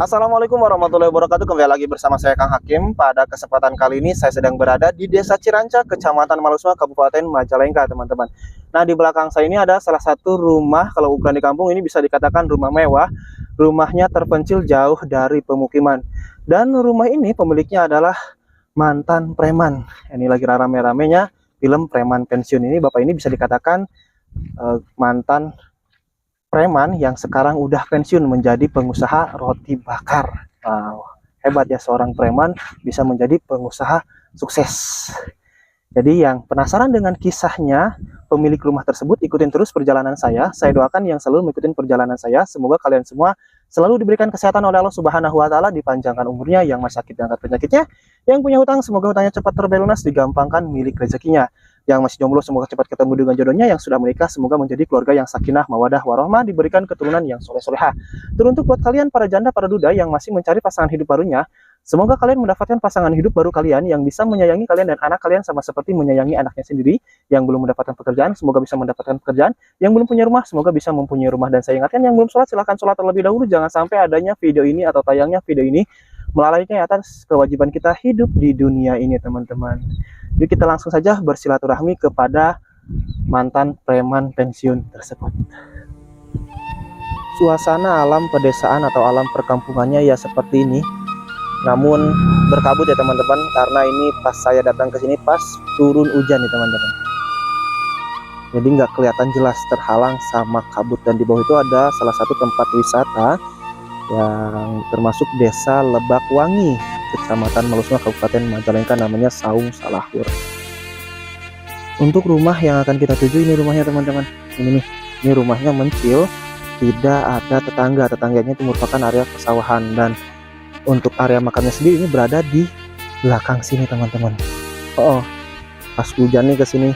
Assalamualaikum warahmatullahi wabarakatuh. Kembali lagi bersama saya Kang Hakim. Pada kesempatan kali ini saya sedang berada di Desa Ciranca, Kecamatan Malusma, Kabupaten Majalengka, teman-teman. Nah, di belakang saya ini ada salah satu rumah, kalau ukuran di kampung ini bisa dikatakan rumah mewah. Rumahnya terpencil jauh dari pemukiman. Dan rumah ini pemiliknya adalah mantan preman. Ini lagi rame-ramenya film Preman Pensiun ini. Bapak ini bisa dikatakan mantan preman yang sekarang udah pensiun menjadi pengusaha roti bakar. Wow, hebat ya seorang preman bisa menjadi pengusaha sukses. Jadi yang penasaran dengan kisahnya pemilik rumah tersebut, ikutin terus perjalanan saya. Saya doakan yang selalu mengikuti perjalanan saya. Semoga kalian semua selalu diberikan kesehatan oleh Allah Subhanahu wa taala, dipanjangkan umurnya, yang masih sakit diangkat penyakitnya, yang punya hutang semoga hutangnya cepat terbayar lunas, digampangkan milik rezekinya. Yang masih jomblo semoga cepat ketemu dengan jodohnya, yang sudah menikah semoga menjadi keluarga yang sakinah, mawadah, warahmah, diberikan keturunan yang soleh-solehah. Teruntuk buat kalian para janda, para duda yang masih mencari pasangan hidup barunya, semoga kalian mendapatkan pasangan hidup baru kalian yang bisa menyayangi kalian dan anak kalian sama seperti menyayangi anaknya sendiri. Yang belum mendapatkan pekerjaan, semoga bisa mendapatkan pekerjaan. Yang belum punya rumah, semoga bisa mempunyai rumah. Dan saya ingatkan yang belum sholat, silahkan sholat terlebih dahulu. Jangan sampai adanya video ini atau tayangnya video ini melalaikan atas kewajiban kita hidup di dunia ini, teman-teman. Jadi kita langsung saja bersilaturahmi kepada mantan preman pensiun tersebut. Suasana alam pedesaan atau alam perkampungannya ya seperti ini. Namun berkabut ya teman-teman, karena ini pas saya datang ke sini pas turun hujan nih teman-teman. Jadi nggak kelihatan jelas, terhalang sama kabut. Dan di bawah itu ada salah satu tempat wisata yang termasuk Desa Lebakwangi, Kecamatan Malusma, Kabupaten Majalengka, namanya Saung Salahur. Untuk rumah yang akan kita tuju, ini rumahnya teman-teman. Ini nih, ini rumahnya mencil, tidak ada tetangga. Tetangganya itu merupakan area persawahan. Dan untuk area makamnya sendiri ini berada di belakang sini teman-teman. Oh, pas hujan nih ke sini,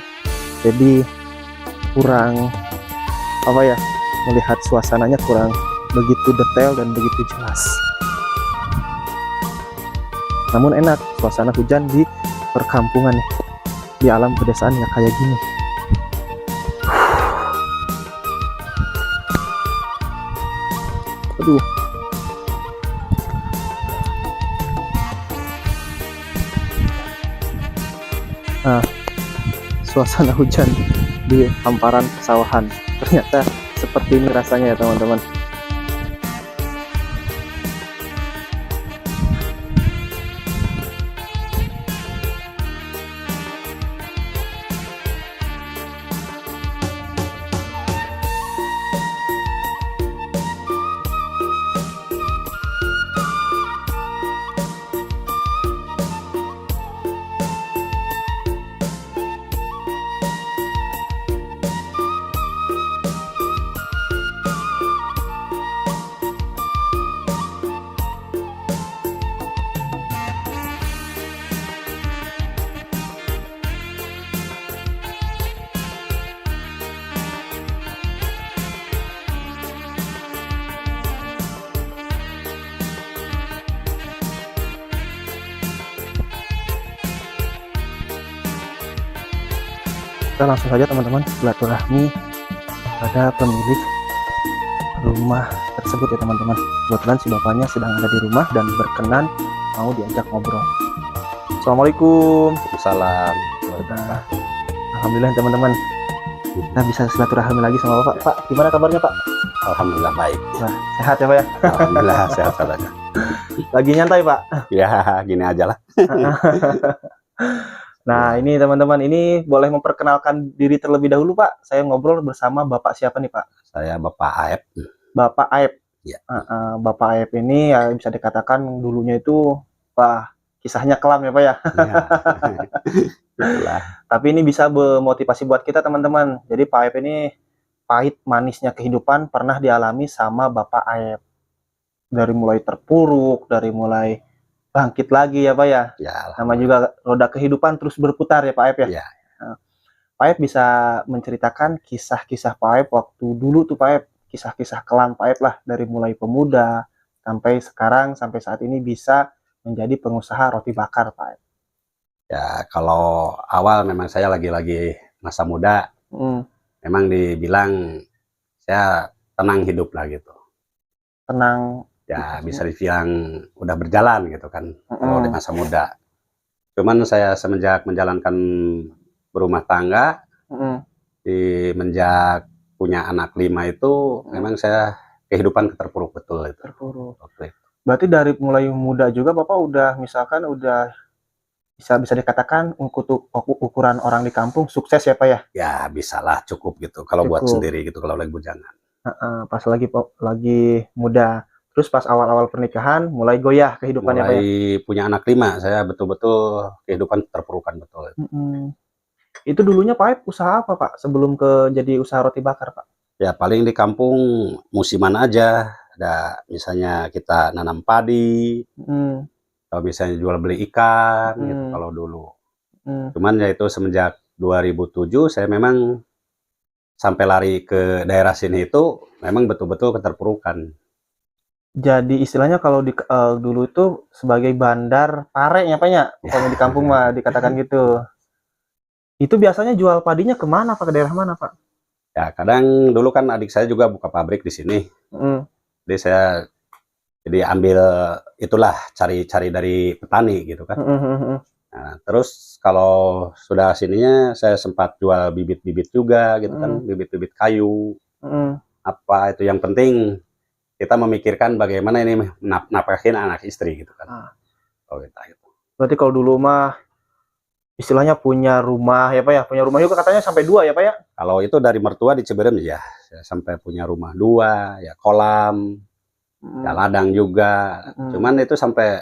jadi kurang apa ya, melihat suasananya kurang begitu detail dan begitu jelas. Namun enak suasana hujan di perkampungan nih, di alam pedesaan ya kayak gini. Aduh. Nah, suasana hujan di hamparan pesawahan ternyata seperti ini rasanya ya teman-teman. Kita langsung saja teman-teman silaturahmi pada pemilik rumah tersebut ya teman-teman. Kebetulan si bapaknya sedang ada di rumah dan berkenan mau diajak ngobrol. Assalamualaikum. Salam. Nah, alhamdulillah teman-teman, kita bisa silaturahmi lagi sama bapak. Pak, gimana kabarnya Pak? Alhamdulillah baik. Nah, sehat ya Pak ya? Alhamdulillah sehat saja. Lagi nyantai Pak? Ya gini aja lah. Nah ini teman-teman, ini boleh memperkenalkan diri terlebih dahulu Pak. Saya ngobrol bersama Bapak siapa nih Pak? Saya Bapak Aep. Bapak Aep. Ya. Bapak Aep ini ya bisa dikatakan dulunya itu kisahnya kelam ya Pak ya. Itulah. Tapi ini bisa memotivasi buat kita teman-teman. Jadi Pak Aep ini pahit manisnya kehidupan pernah dialami sama Bapak Aep. Dari mulai terpuruk, dari mulai bangkit lagi ya Pak ya. Ya, Nama juga roda kehidupan terus berputar ya Pak Aep ya. Ya. Pak Aep bisa menceritakan kisah-kisah Pak Aep waktu dulu tuh Pak Aep, kisah-kisah kelam Pak Aep lah, dari mulai pemuda sampai sekarang, sampai saat ini bisa menjadi pengusaha roti bakar Pak Aep. Ya kalau awal memang saya lagi-lagi masa muda, memang dibilang saya tenang hidup lah gitu. Tenang Ya bisa dibilang udah berjalan gitu kan, kalau di masa muda. Cuman saya semenjak menjalankan berumah tangga, semenjak punya anak 5 itu, memang saya kehidupan terpuruk betul itu. Terpuruk. Waktu itu. Berarti dari mulai muda juga Bapak udah misalkan udah bisa dikatakan ukuran orang di kampung sukses ya Pak ya? Ya bisalah cukup gitu, kalau buat Cukup. sendiri gitu, kalau lagi bujangan. Pas lagi muda. Terus pas awal-awal pernikahan mulai goyah kehidupannya Pak Mulai ya? punya anak 5, saya betul-betul kehidupan terpurukan betul. Itu dulunya Pak usaha apa Pak sebelum ke jadi usaha roti bakar Pak? Ya paling di kampung musiman aja, ada misalnya kita nanam padi, atau misalnya jual beli ikan gitu kalau dulu. Cuman ya itu semenjak 2007 saya memang sampai lari ke daerah sini itu memang betul-betul keterpurukan. Jadi istilahnya kalau dulu itu sebagai bandar pare ya Pak ya? Pokoknya di kampung mah dikatakan gitu. Itu biasanya jual padinya kemana Pak? Ke daerah mana Pak? Ya kadang dulu kan adik saya juga buka pabrik di sini. Jadi saya ambil itulah cari-cari dari petani gitu kan. Nah, terus kalau sudah sininya saya sempat jual bibit-bibit juga gitu kan, bibit-bibit kayu. Apa itu yang penting kita memikirkan bagaimana ini nafkahin anak istri gitu kan. Oh, gitu. Berarti kalau dulu mah istilahnya punya rumah ya Pak ya, punya rumah juga katanya sampai 2 ya Pak ya? Kalau itu dari mertua di Ciberem ya, saya sampai punya rumah 2, ya kolam, ya ladang juga. Cuman itu sampai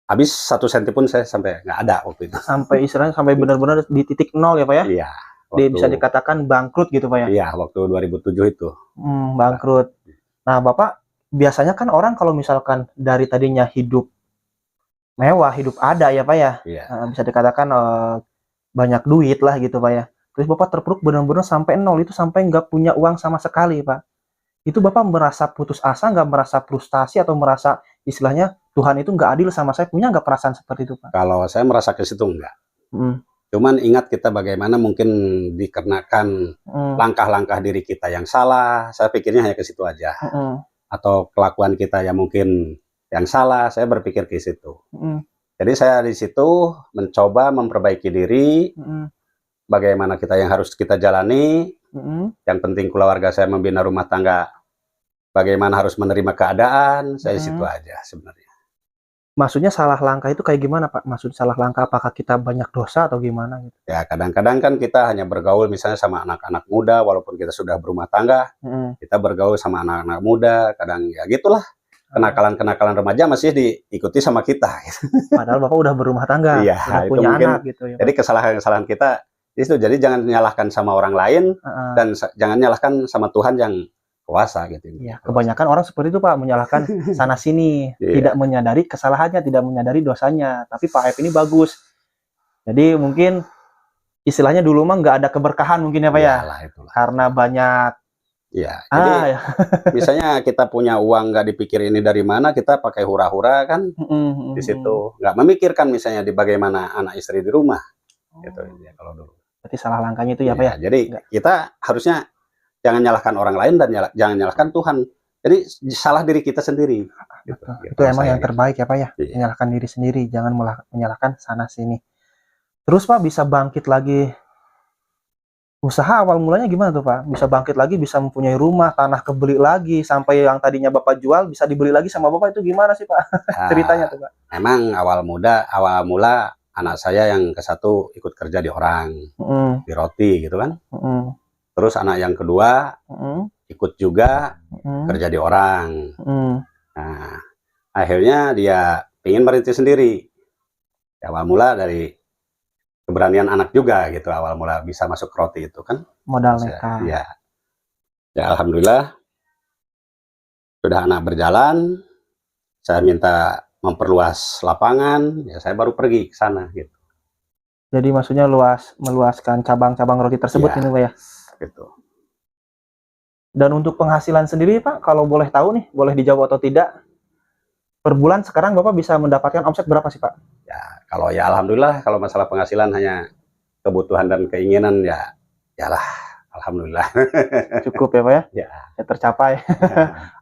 habis 1 senti pun saya sampai nggak ada waktu itu. Sampai istilahnya sampai benar-benar di titik nol ya Pak ya? Iya. Bisa dikatakan bangkrut gitu Pak ya? Iya, waktu 2007 itu. Bangkrut. Nah Bapak, biasanya kan orang kalau misalkan dari tadinya hidup mewah, hidup ada ya Pak ya? Iya. Bisa dikatakan banyak duit lah gitu Pak ya. Terus Bapak terpuruk benar-benar sampai nol, itu sampai nggak punya uang sama sekali Pak. Itu Bapak merasa putus asa, nggak merasa frustasi atau merasa istilahnya Tuhan itu nggak adil sama saya, punya nggak perasaan seperti itu Pak? Kalau saya merasa ke situ enggak. Cuman ingat kita bagaimana mungkin dikarenakan langkah-langkah diri kita yang salah, saya pikirnya hanya ke situ aja. Atau kelakuan kita yang mungkin yang salah, saya berpikir ke situ. Jadi saya di situ mencoba memperbaiki diri, bagaimana kita yang harus kita jalani, yang penting keluarga saya membina rumah tangga, bagaimana harus menerima keadaan, saya di situ aja sebenarnya. Maksudnya salah langkah itu kayak gimana Pak? Maksud salah langkah apakah kita banyak dosa atau gimana gitu? Ya kadang-kadang kan kita hanya bergaul misalnya sama anak-anak muda, walaupun kita sudah berumah tangga, kita bergaul sama anak-anak muda, kadang ya gitulah. Kenakalan-kenakalan remaja masih diikuti sama kita. Padahal Bapak udah berumah tangga, iya, udah punya anak gitu ya. Jadi kesalahan-kesalahan kita itu, jadi jangan menyalahkan sama orang lain dan jangan nyalahkan sama Tuhan yang kuasa gitu. Iya, kebanyakan orang seperti itu Pak, menyalahkan sana sini, tidak menyadari kesalahannya, tidak menyadari dosanya. Tapi Pak Aep ini bagus. Jadi mungkin istilahnya dulu mah nggak ada keberkahan mungkin ya Pak ya. Karena banyak. Ya, jadi misalnya kita punya uang nggak dipikir ini dari mana, kita pakai hura-hura kan di situ, nggak memikirkan misalnya di bagaimana anak istri di rumah. Gitu ya kalau dulu. Berarti salah langkahnya itu ya Pak ya. Jadi kita harusnya jangan nyalahkan orang lain dan jangan nyalahkan Tuhan. Jadi salah diri kita sendiri. Gitu. Itu emang yang terbaik ya Pak ya. Menyalahkan diri sendiri, jangan menyalahkan sana sini. Terus Pak bisa bangkit lagi. Usaha awal mulanya gimana tuh Pak? Bisa bangkit lagi, bisa mempunyai rumah, tanah kebeli lagi, sampai yang tadinya Bapak jual bisa dibeli lagi sama Bapak, itu gimana sih Pak? Ceritanya tuh Pak. Memang awal mula anak saya yang ke-1 ikut kerja di orang, di roti gitu kan. Terus anak yang kedua ikut juga kerja di orang. Nah, akhirnya dia ingin merintis sendiri. Awal mula dari keberanian anak juga gitu, awal mula bisa masuk roti itu kan. Modal nekat. Ya. Ya alhamdulillah sudah anak berjalan, saya minta memperluas lapangan, ya saya baru pergi ke sana gitu. Jadi maksudnya meluaskan cabang-cabang roti tersebut ini Pak ya. Gitu. Dan untuk penghasilan sendiri Pak, kalau boleh tahu nih, boleh dijawab atau tidak, per bulan sekarang Bapak bisa mendapatkan omset berapa sih Pak? Ya kalau ya alhamdulillah, kalau masalah penghasilan hanya kebutuhan dan keinginan ya lah Alhamdulillah. Cukup ya Pak ya? Ya. Ya tercapai.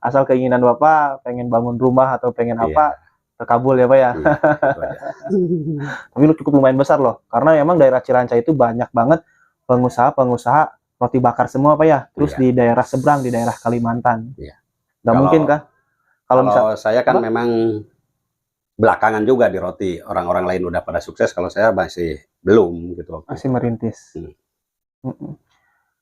Asal keinginan Bapak pengen bangun rumah atau pengen apa, terkabul ya Pak ya? Iya, itu aja. Tapi lu cukup lumayan besar loh, karena memang daerah Ciranca itu banyak banget pengusaha-pengusaha roti bakar semua Pak ya. Terus Iya. di daerah seberang, di daerah Kalimantan. Iya. Nggak mungkin kan? Kalau saya kan apa? memang belakangan juga di roti, orang-orang lain udah pada sukses, kalau saya masih belum gitu. Masih merintis.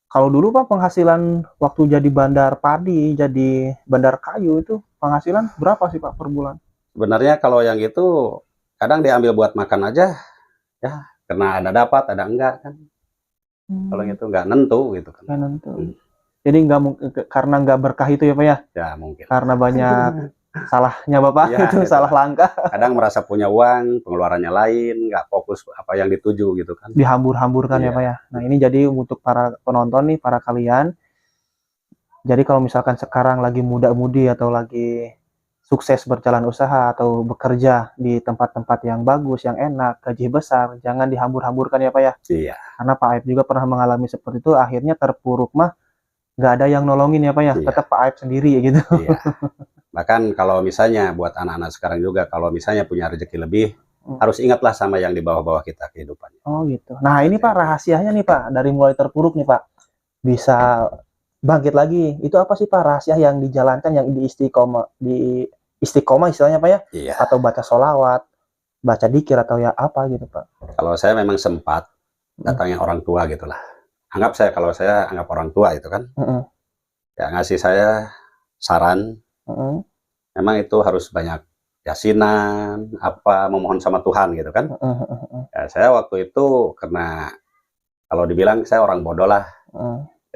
Kalau dulu Pak penghasilan waktu jadi bandar padi, jadi bandar kayu itu penghasilan berapa sih Pak per bulan? Sebenarnya kalau yang itu kadang diambil buat makan aja, ya karena ada dapat, ada enggak kan. Kalau itu nggak nentu gitu kan. Nggak nentu. Jadi nggak mungkin karena nggak berkah itu ya Pak ya? Ya mungkin. Karena banyak salahnya Bapak Ya, itu gitu. salah langkah. Kadang merasa punya uang, pengeluarannya lain, nggak fokus apa yang dituju gitu kan. Dihambur-hamburkan ya Pak ya. Nah ini jadi untuk para penonton nih, para kalian. Jadi kalau misalkan sekarang lagi muda-mudi atau lagi sukses berjalan usaha atau bekerja di tempat-tempat yang bagus, yang enak, gaji besar, jangan dihambur-hamburkan ya Pak ya. Iya. Karena Pak Aib juga pernah mengalami seperti itu, akhirnya terpuruk mah nggak ada yang nolongin ya Pak ya, tetap Pak Aib sendiri gitu. Iya. Bahkan kalau misalnya buat anak-anak sekarang juga, kalau misalnya punya rezeki lebih, harus ingatlah sama yang di bawah-bawah kita kehidupannya. Oh gitu. Nah ini Pak rahasianya nih Pak, dari mulai terpuruk nih Pak, bisa bangkit lagi. Itu apa sih Pak rahasia yang dijalankan, yang di istiqomah istilahnya Pak ya? Iya. Atau baca sholawat, baca dikir atau ya apa gitu Pak? Kalau saya memang sempat datangnya orang tua gitulah. Kalau saya anggap orang tua itu kan, ya ngasih saya saran. Memang itu harus banyak yasinan, apa memohon sama Tuhan gitu kan. Ya, saya waktu itu karena kalau dibilang saya orang bodoh lah.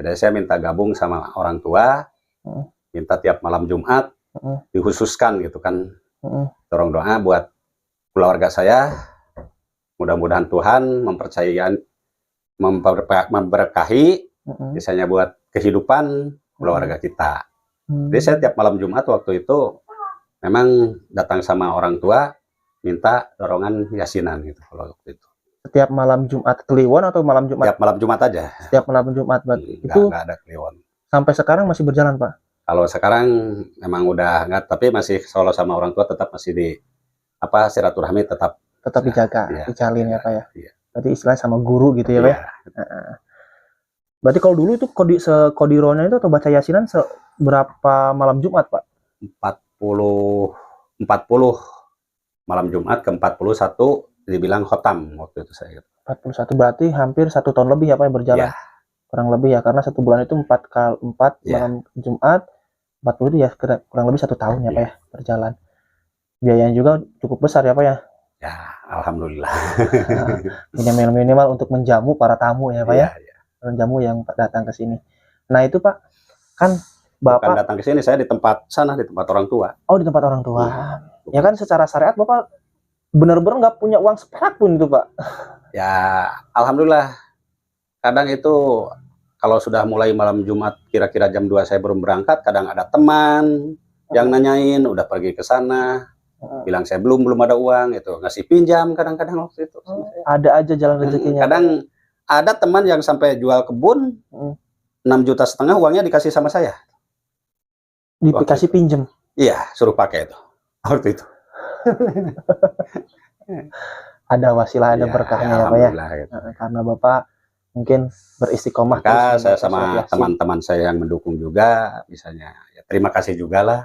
Jadi saya minta gabung sama orang tua, minta tiap malam Jumat dikhususkan gitu kan. Dorong doa buat keluarga saya. Mudah-mudahan Tuhan memberkahi, misalnya buat kehidupan keluarga kita. Jadi saya tiap malam Jumat waktu itu memang datang sama orang tua minta dorongan yasinan gitu kalau waktu itu. Setiap malam Jumat Kliwon atau malam Jumat? Setiap malam Jumat aja. Setiap malam Jumat itu nggak ada Kliwon. Sampai sekarang masih berjalan Pak? Kalau sekarang memang udah nggak, tapi masih solo sama orang tua tetap masih di silaturahmi tetap dijaga, dijalin ya Pak ya. Iya. Berarti istilahnya sama guru gitu ya Pak. Berarti kalau dulu itu kodironya itu atau baca yasinan berapa malam Jumat Pak? 40 malam Jumat ke 41 dibilang khotam waktu itu saya. 41 berarti hampir 1 tahun lebih ya Pak yang berjalan. Ya. Kurang lebih ya, karena 1 bulan itu 4 malam Jumat, 40 itu ya kurang lebih 1 tahun ya Pak ya berjalan. Biayanya juga cukup besar ya Pak ya. Ya, alhamdulillah. Minimal untuk menjamu para tamu ya Pak ya. Jamu yang datang ke sini. Nah itu Pak, kan Bapak bukan datang ke sini, saya di tempat sana, di tempat orang tua. Oh di tempat orang tua. Ya kan secara syariat Bapak benar-benar nggak punya uang seperak pun itu Pak. Ya alhamdulillah. Kadang itu kalau sudah mulai malam Jumat kira-kira jam 2 saya belum berangkat, kadang ada teman yang nanyain udah pergi ke sana, bilang saya belum ada uang, itu ngasih pinjam kadang-kadang waktu itu. Ada aja jalan rezekinya. Kadang ada teman yang sampai jual kebun 6,5 juta uangnya dikasih sama saya. Dikasih pinjem? Iya, suruh pakai itu waktu itu. Ada wasilah, ada berkahnya ya Pak ya. Gitu. Karena Bapak mungkin beristiqomah. Maka saya sama teman-teman saya yang mendukung juga, misalnya ya terima kasih juga lah.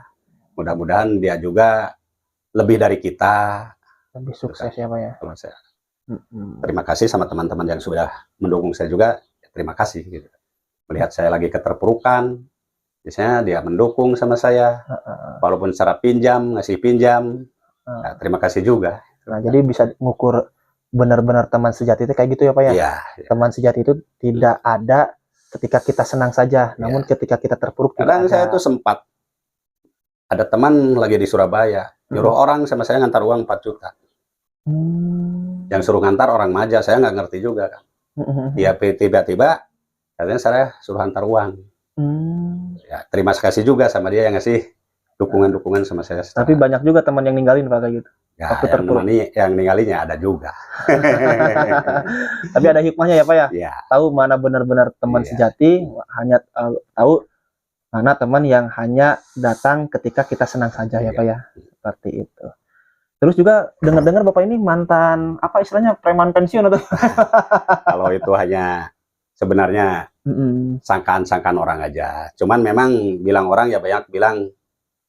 Mudah-mudahan dia juga lebih dari kita, lebih sukses ya Pak ya. Kalau saya terima kasih sama teman-teman yang sudah mendukung saya juga, ya, terima kasih gitu. Melihat saya lagi keterpurukan, biasanya dia mendukung sama saya, walaupun secara pinjam, ngasih pinjam, ya, terima kasih juga. Nah jadi bisa mengukur benar-benar teman sejati itu kayak gitu ya Pak ya. Ya. Teman sejati itu tidak ada ketika kita senang saja, namun ketika kita terpuruk. Kadang saya tuh sempat ada teman lagi di Surabaya, nyuruh orang sama saya ngantar uang 4 juta. Yang suruh ngantar orang Maja, saya nggak ngerti juga kan. Dia tiba-tiba katanya saya suruh antar uang. Ya, terima kasih juga sama dia yang ngasih dukungan-dukungan sama saya. Tapi banyak juga teman yang ninggalin Pak kayak gitu. Ya, waktu yang terpuruk. nemani, yang ninggalinya ada juga. Tapi ada hikmahnya ya Pak ya. Iya. Tahu mana benar-benar teman Iya. sejati, hanya tahu mana teman yang hanya datang ketika kita senang saja ya Iya. Pak ya. Seperti itu. Terus juga dengar-dengar Bapak ini mantan apa istilahnya preman pensiun atau? Kalau itu hanya sebenarnya sangkaan-sangkaan orang aja. Cuman memang bilang orang ya banyak bilang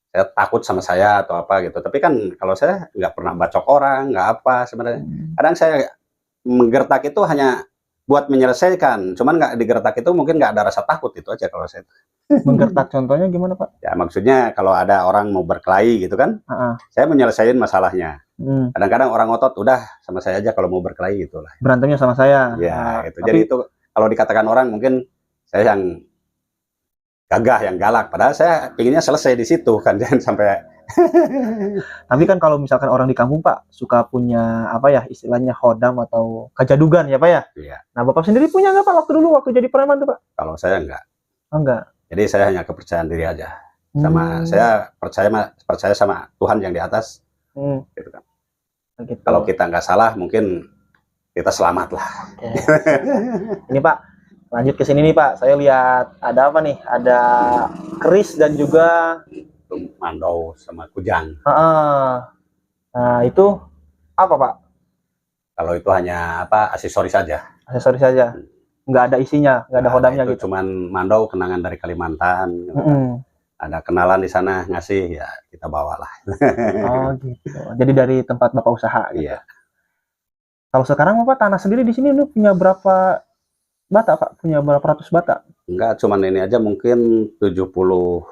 saya takut sama saya atau apa gitu. Tapi kan kalau saya nggak pernah bacok orang, nggak apa sebenarnya. Kadang saya menggertak itu hanya buat menyelesaikan. Cuman nggak digertak itu mungkin nggak ada rasa takut, itu aja kalau saya. Menggertak contohnya gimana Pak? Ya maksudnya kalau ada orang mau berkelahi gitu kan, saya menyelesaikan masalahnya. Kadang-kadang orang otot udah sama saya aja kalau mau berkelahi gitulah. Berantemnya sama saya. Ya gitu. Jadi itu kalau dikatakan orang mungkin saya yang gagah, yang galak, padahal saya pinginnya selesai di situ kan, jangan sampai. Tapi kan kalau misalkan orang di kampung Pak suka punya apa ya istilahnya hodam atau kajadugan ya Pak ya. Iya. Nah Bapak sendiri punya nggak Pak waktu dulu waktu jadi preman tuh Pak? Kalau saya enggak. Oh, enggak. Jadi saya hanya kepercayaan diri aja. Sama saya percaya sama Tuhan yang di atas. Gitu kan. Gitu. Kalau kita nggak salah mungkin kita selamat lah. Ini Pak, lanjut ke sini nih Pak. Saya lihat ada apa nih? Ada keris dan juga mandau sama kujang. Nah itu apa Pak? Kalau itu hanya apa aksesoris saja. Aksesoris saja. Nggak ada isinya, nggak ada hodamnya itu gitu. cuman mandau kenangan dari Kalimantan. Ada kenalan di sana ngasih ya kita bawalah. Oh gitu. Jadi dari tempat Bapak usaha. Gitu. Iya. Kalau sekarang Bapak tanah sendiri di sini lu punya berapa bata Pak? Punya berapa ratus bata? Enggak, cuman ini aja mungkin 76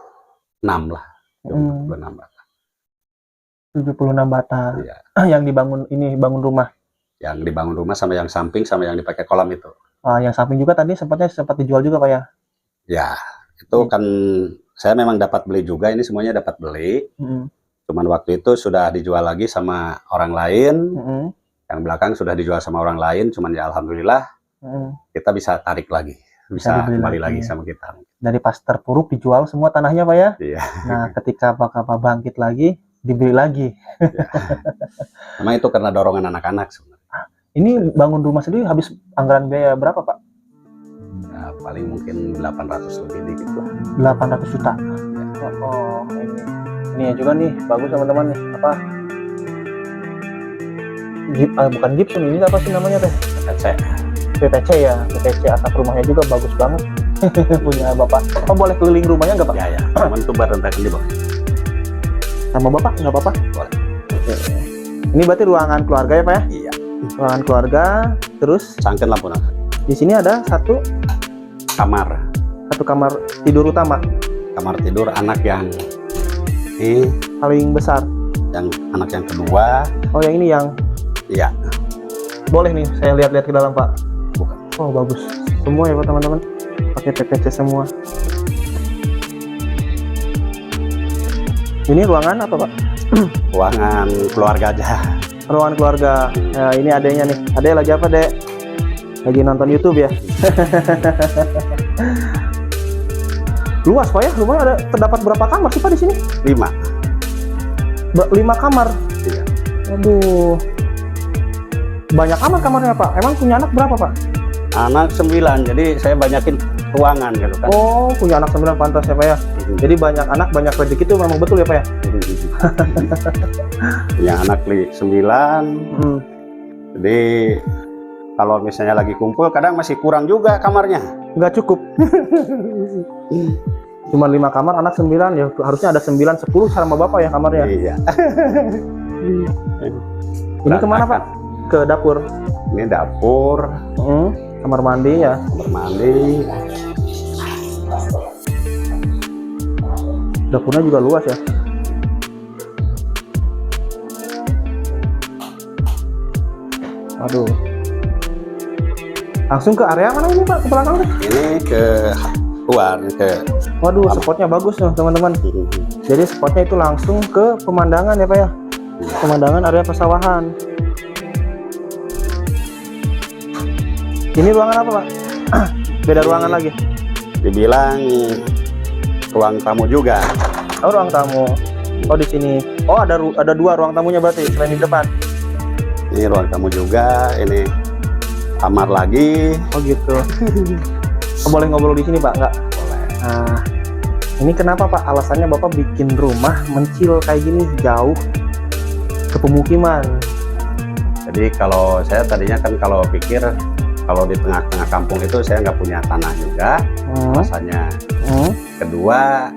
lah. 76 bata. 76 bata. Iya. Yang dibangun ini bangun rumah. Yang dibangun rumah sama yang samping sama yang dipakai kolam itu. Yang samping juga tadi sempat dijual juga Pak ya? Ya, itu kan saya memang dapat beli juga, ini semuanya dapat beli. Cuman waktu itu sudah dijual lagi sama orang lain. Yang belakang sudah dijual sama orang lain, cuman ya alhamdulillah kita bisa tarik lagi. Bisa kembali lagi sama kita. Dari pas terpuruk dijual semua tanahnya Pak ya? Iya. Nah, ketika Bapak bangkit lagi, dibeli lagi. Ya. Memang itu karena dorongan anak-anak sebenarnya. Ini bangun rumah sendiri habis anggaran biaya berapa Pak? Ya, paling mungkin 800 lebih dikit lah. 800 juta. Oh, ini juga nih bagus teman-teman nih apa? Bukan gypsum, ini apa sih namanya teh? PPC ya, PPC atap rumahnya juga bagus banget. Punya Bapak. Apa boleh keliling rumahnya nggak Pak? Ya, cuman tuh barentakan di bawah. Sama Bapak nggak apa-apa? Boleh. Ini berarti ruangan keluarga ya Pak ya? Iya. Ruangan keluarga, terus Sangken lampu naga. di sini ada satu kamar tidur utama. Kamar tidur anak yang ini Paling besar. yang anak yang kedua. Oh yang ini yang. Iya. Boleh nih saya lihat-lihat ke dalam Pak. Bukan. Oh bagus. Semua ya Pak teman-teman. Pakai PPC semua. Ini ruangan apa Pak? Ruangan keluarga aja. Ruangan keluarga. Nah, ini adeknya nih. Adek lagi apa Dek? Lagi nonton YouTube ya. Luas Pak ya? Lumayan. Terdapat berapa kamar sih Pak di sini? 5. 5 kamar. Iya. Aduh. Banyak amat kamarnya Pak. Emang punya anak berapa Pak? Anak 9, jadi saya banyakin ruangan gitu kan. Oh, punya anak 9 pantas ya Pak ya. Jadi banyak anak, banyak rezeki itu memang betul ya Pak ya? Punya anak 9. Jadi kalau misalnya lagi kumpul kadang masih kurang juga kamarnya. Nggak cukup. Cuma 5 kamar, anak 9 ya harusnya ada 9, 10 sama Bapak ya kamarnya. Iya. Ini kemana Pak? Ke dapur. Ini dapur. Kamar mandi ya. Kamar mandi. Dapurnya juga luas ya. Aduh. Langsung ke area mana ini Pak? Ke belakang deh. Ini ke luar ke. Waduh, spotnya bagus nih teman-teman. Jadi spotnya itu langsung ke pemandangan ya Pak ya. Pemandangan area persawahan. Ini ruangan apa Pak? Beda ruangan lagi. Dibilang ruang tamu juga. Oh ruang tamu. Oh di sini. Oh, ada dua ruang tamunya berarti selain di depan. Ini ruang tamu juga, ini kamar lagi. Oh gitu. Oh, boleh ngobrol di sini Pak? Nggak? Boleh. Nah, ini kenapa Pak? Alasannya Bapak bikin rumah mencil kayak gini jauh ke pemukiman. Jadi kalau saya tadinya kan kalau pikir kalau di tengah-tengah kampung itu saya nggak punya tanah juga, alasannya. Kedua,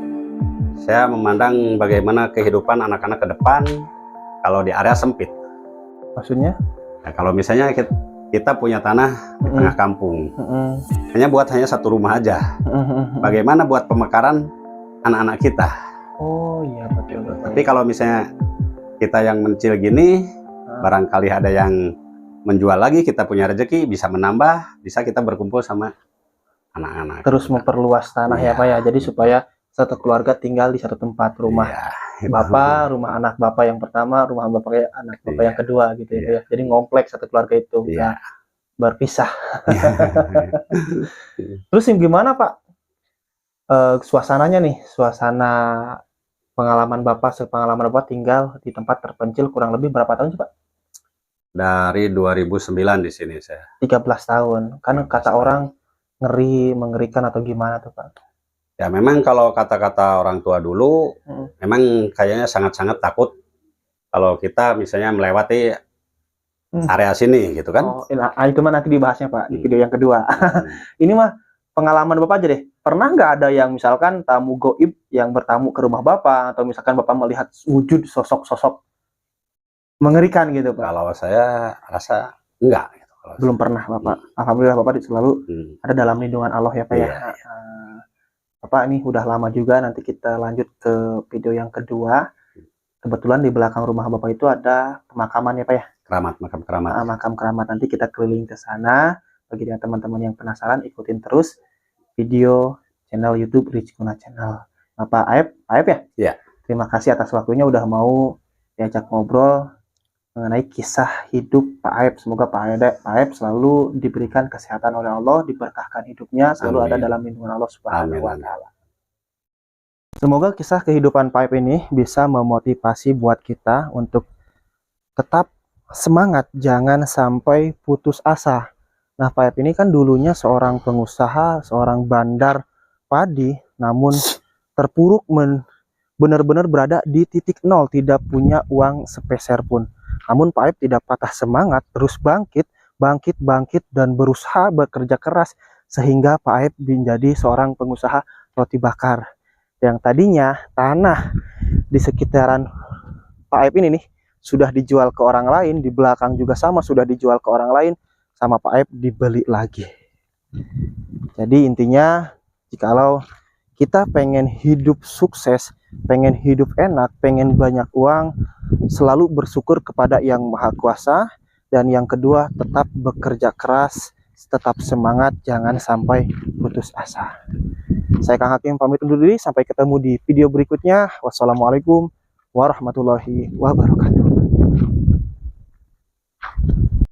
saya memandang bagaimana kehidupan anak-anak ke depan kalau di area sempit. Maksudnya? Nah, kalau misalnya kita punya tanah di tengah kampung, hanya satu rumah aja. Bagaimana buat pemekaran anak-anak kita? Oh iya, betul. Tapi kalau misalnya kita yang mencil gini, barangkali ada yang menjual lagi, kita punya rezeki, bisa menambah, bisa kita berkumpul sama anak-anak. Terus memperluas tanah ya Pak ya, jadi supaya satu keluarga tinggal di satu tempat, rumah Bapak, rumah anak Bapak yang pertama, rumah Bapak anak Bapak yang kedua gitu ya. Jadi ngompleks satu keluarga itu, ya berpisah. Terus gimana Pak suasananya nih, suasana pengalaman Bapak tinggal di tempat terpencil kurang lebih berapa tahun sih Pak? Dari 2009 di sini saya. 13 tahun. Kan kata orang ngeri, mengerikan atau gimana tuh Pak? Ya memang kalau kata-kata orang tua dulu, memang kayaknya sangat-sangat takut kalau kita misalnya melewati area sini gitu kan. Oh, itu mah nanti dibahasnya Pak, di video yang kedua. Ini mah pengalaman Bapak aja deh. Pernah nggak ada yang misalkan tamu goib yang bertamu ke rumah Bapak, atau misalkan Bapak melihat wujud sosok-sosok mengerikan gitu Pak? Kalau saya rasa enggak gitu. Belum pernah Bapak. Alhamdulillah Bapak selalu ada dalam lindungan Allah ya Pak ya. Bapak ini udah lama juga, nanti kita lanjut ke video yang kedua. Kebetulan di belakang rumah Bapak itu ada pemakaman ya Pak ya? Makam keramat. Makam keramat, nanti kita keliling ke sana. Bagi teman-teman yang penasaran, ikutin terus video channel YouTube Rizkuna Channel. Bapak Aep ya? Iya. Terima kasih atas waktunya udah mau diajak ngobrol mengenai kisah hidup Pak Aep. Semoga Pak Aep selalu diberikan kesehatan oleh Allah, diberkahkan hidupnya, selalu ada dalam lindungan Allah Subhanahu wa Ta'ala. Semoga kisah kehidupan Pak Aep ini bisa memotivasi buat kita untuk tetap semangat, jangan sampai putus asa. Nah, Pak Aep ini kan dulunya seorang pengusaha, seorang bandar padi, namun terpuruk benar-benar berada di titik nol, tidak punya uang sepeser pun. Namun Pak Aep tidak patah semangat, terus bangkit dan berusaha bekerja keras sehingga Pak Aep menjadi seorang pengusaha roti bakar. Yang tadinya tanah di sekitaran Pak Aep ini nih sudah dijual ke orang lain, di belakang juga sama sudah dijual ke orang lain, sama Pak Aep dibeli lagi. Jadi intinya, jikalau kita pengen hidup sukses, pengen hidup enak, pengen banyak uang, selalu bersyukur kepada Yang Maha Kuasa. Dan yang kedua, tetap bekerja keras, tetap semangat, jangan sampai putus asa. Saya Kang Hakim pamit undur diri, sampai ketemu di video berikutnya. Wassalamualaikum warahmatullahi wabarakatuh.